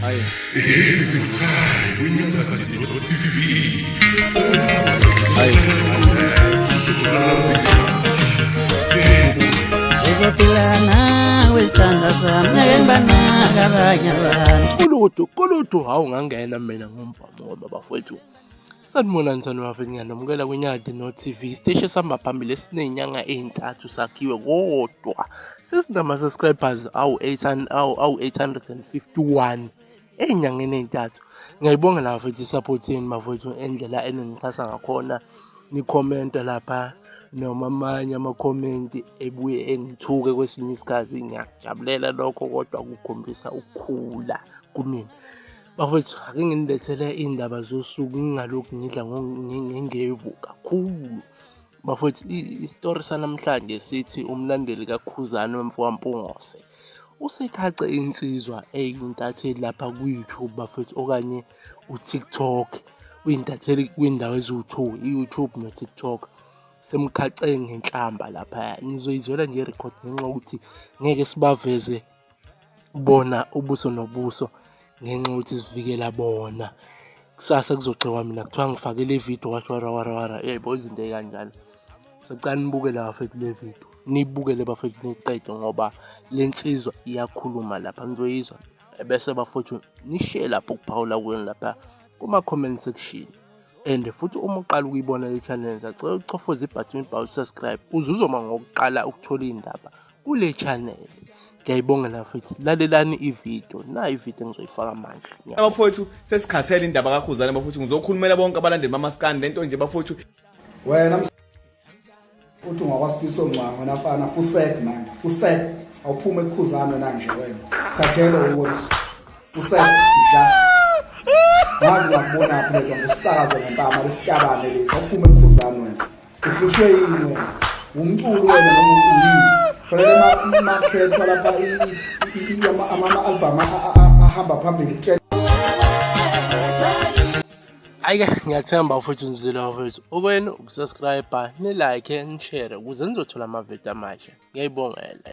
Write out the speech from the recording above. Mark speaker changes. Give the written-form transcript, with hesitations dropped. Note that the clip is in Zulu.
Speaker 1: Hayi. Kuludu awungangena mina ngomvamo ngoba bafowethu sanibonani bafethu ngiyanomukela kwinyadi no TV siteshi esihamba phambili esinezinyanga ezintathu sakhiwe kodwa sesinama subscribers awu-851 ezinyangeni ezintathu. Ngiyayibonga la bafethu isupport yenu bafethu endlela eningixhasa ngakhona nikhomenta lapha noma amanye amakhomenti ebuye engithuke kwesinye isikhathi ngiyakujabulela lokho kodwa kukhombisa ukukhula kumina. Bafethu ake nginilethele indaba zosuku ngingalokhu ngidla ngengevu kakhulu. Bafethu isitori sanamhlanje sithi umlandeli kaKhuzani wemfowampungoze usekhace insizwa eyintatheli lapha ku-YouTube bafethu okanye uTikTok. Uyintatheli kwindawo eziwu-2 i-YouTube no-TikTok. Semkhace ngenhlamba lapha nizoyizwela nje record ngenxa ukuthi ngeke sibaveze bona ubuso nobuso ngenxa ukuthi sivikela bona. Kusasa kuzogxekwa mina kuthiwa ngifake le video wathi wara yebo izinto ey'kanjalo. Sicela nibukele bafethu le video, nibukele bafethu niqede ngoba le nsizwa iyakhuluma lapha nizoyizwa bese bafethu ni-share lapho ukuphawula kwenu lapha kuma-comment section. And futhi uma uqala ukuyibona le channel sacela ucofoze ibutton elibhalwe subscribe uzuzoma ngokuqala ukuthola iy'ndaba kule channel. Ngiyayibonga la futhi lalelani ivideo na ivideo engizoyifaka manje.
Speaker 2: Bafowethu sesikhathele indaba kaKhuzani bafowethu ngizokhulumela bonke abalandeli bamaskandi lento nje bafowethu
Speaker 3: wena uthi ungakwasifiso ngqanga nafana fuset man fuset awuphume kuKhuzani wena nje wena sikhathele ukuthi fuset ja ngazi ngakubona apha nje ngusakaza ngempama lesityabane lesi awuphume kuKhuzani wena uhlushwe yini wena umculo wena noma uyini fanele makhetha lapha ama-album ahamba phambili.
Speaker 1: Ayike ngiyathemba bafethu nizile bafethu okwenu ukusubscribe ni-like ni-share ukuze nizothola amavidiyo amasha. Ngiyayibongela.